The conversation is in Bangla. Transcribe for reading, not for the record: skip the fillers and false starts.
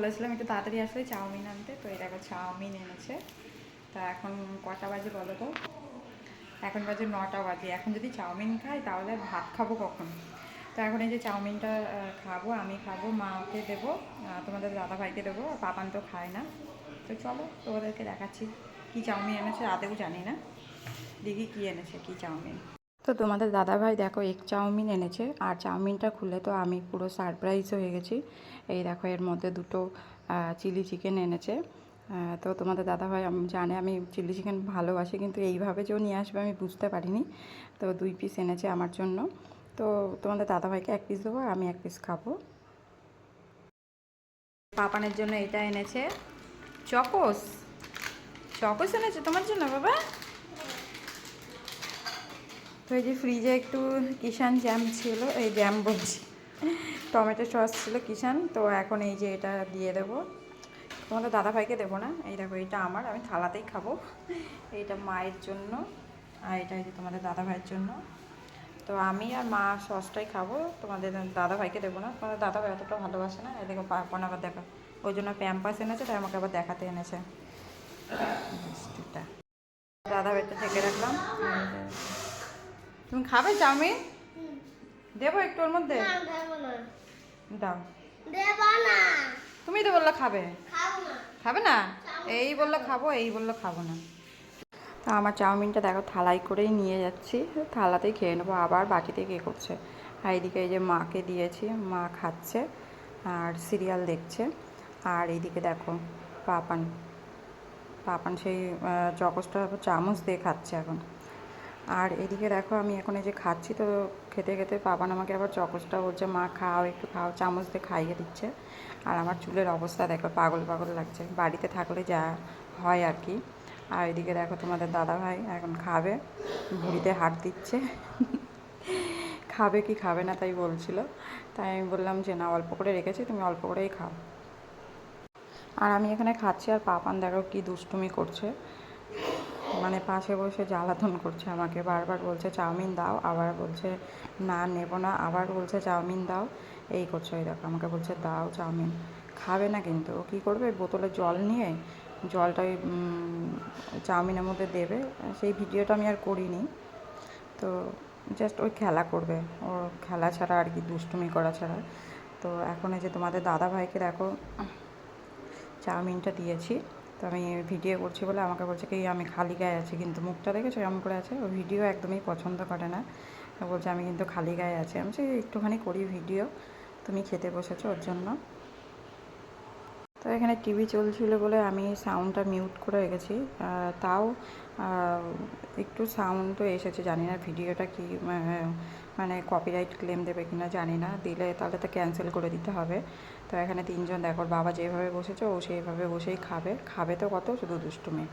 বলেছিলাম একটু তাড়াতাড়ি আসলে চাউমিন আনতে, তো এই দেখো চাউমিন এনেছে। তা এখন কটা বাজে বলো তো? এখন বাজে 9টা বাজে। এখন যদি চাউমিন খাই তাহলে ভাত খাবো কখন? তো এখন এই যে চাউমিনটা খাবো, আমি খাবো, মাকে দেবো, তোমাদের দাদাভাইকে দেবো, আর পাপান তো খায় না। তো চলো তোমাদেরকে দেখাচ্ছি কী চাউমিন এনেছে, আদেও জানি না। দেখি কী এনেছে, কী চাউমিন। তো তোমাদের দাদাভাই দেখো এগ চাউমিন এনেছে, আর চাউমিনটা খুলে তো আমি পুরো সারপ্রাইজ হয়ে গেছি। এই দেখো এর মধ্যে দুটো চিলি চিকেন এনেছে। তো তোমাদের দাদাভাই জানে আমি চিলি চিকেন ভালোবাসি, কিন্তু এইভাবে যে ও নিয়ে আসবে আমি বুঝতে পারিনি। তো 2 পিস এনেছে আমার জন্য। তো তোমাদের দাদাভাইকে 1 পিস দেবো, আর আমি 1 পিস খাবো। পাপানের জন্য এটা এনেছে চকোস। চকোস এনেছে তোমার জন্য বাবা। তো এই যে ফ্রিজে একটু কিষান জ্যাম ছিল, এই জ্যাম বলছি, টমেটো সস ছিল কিষান। তো এখন এই যে এটা দিয়ে দেবো, তোমাদের দাদাভাইকে দেবো না। এই দেখো এইটা আমার, আমি থালাতেই খাবো। এইটা মায়ের জন্য, আর এটা এই যে তোমাদের দাদাভাইয়ের জন্য। তো আমি আর মা সসটাই খাবো, তোমাদের দাদাভাইকে দেবো না। তোমাদের দাদাভাই এতটা ভালোবাসে না। এই দেখো পাপন আবার দেখো, ওই জন্য প্যাম্পাস এনেছে, তাই আমাকে আবার দেখাতে এনেছে। দাদাভাইটা থেকে রাখলাম। তুমি খাবে চাউমিন? দেবো একটু ওর মধ্যে? দাও। তুমি তো বললে খাবে। খাবে না? এই বললো খাবো, এই বললো খাবো না। তা আমার চাউমিনটা দেখো থালাই করেই নিয়ে যাচ্ছি, থালাতেই খেয়ে নেবো। আবার বাটিতে কে করছে। আর এইদিকে এই যে মাকে দিয়েছি, মা খাচ্ছে আর সিরিয়াল দেখছে। আর এইদিকে দেখো পাপান, পাপান সেই চকসটা চামচ দিয়ে খাচ্ছে এখন। আর এদিকে দেখো আমি এখন এই যে খাচ্ছি, তো খেতে খেতে পাপান আমাকে আবার চকসটা বলছে মা খাও, একটু খাও, চামচ দিয়ে খাইয়ে দিচ্ছে। আর আমার চুলের অবস্থা দেখো, পাগল পাগল লাগছে, বাড়িতে থাকলে যা হয় আর কি। আর এদিকে দেখো তোমাদের দাদাভাই এখন খাবে, ভুঁড়িতে হাত দিচ্ছে। খাবে কি খাবে না তাই বলছিল, তাই আমি বললাম যে না, অল্প করে রেখেছি, তুমি অল্প করেই খাও। আর আমি এখানে খাচ্ছি, আর পাপান দেখো কি দুষ্টুমি করছে, মানে পাশে বসে জ্বালাতন করছে আমাকে, বারবার বলছে চাউমিন দাও, আবার বলছে না নেবো না, আবার বলছে চাউমিন দাও, এই করছে। ওই দেখো আমাকে বলছে দাও চাউমিন, খাবে না কিন্তু। ও কী করবে, বোতলে জল নিয়ে জলটা ওই চাউমিনের মধ্যে দেবে। সেই ভিডিওটা আমি আর করিনি, তো জাস্ট ওই খেলা করবে, ওর খেলা ছাড়া আর কি, দুষ্টুমি করা ছাড়া। তো এখন এই যে তোমাদের দাদাভাইকে দেখো চাউমিনটা দিয়েছি, তো আমি ভিডিও করছি বলে আমাকে বলছে কি আমি খালি গায়ে আছি, কিন্তু মুখটা দেখেছো এমন করে আছে। ও ভিডিও একদমই পছন্দ করে না, বলছে আমি কিন্তু খালি গায়ে আছি। আমি বলছি একটুখানি করি ভিডিও, তুমি খেতে বসেছো ওর জন্য। তো এখানে টিভি চলছিল বলে আমি সাউন্ডটা মিউট করে রেখেছি, তাও একটু সাউন্ড তো এসেছে। জানি না ভিডিওটা কি মানে কপিরাইট ক্লেম দেবে কিনা জানি না, দিলে তাহলে তো ক্যান্সেল করে দিতে হবে। তো এখানে 3জন দেখো, বাবা যেভাবে বসেছে ও সেইভাবে বসেই খাবে, খাবে তো কত, শুধু দুষ্টুমি।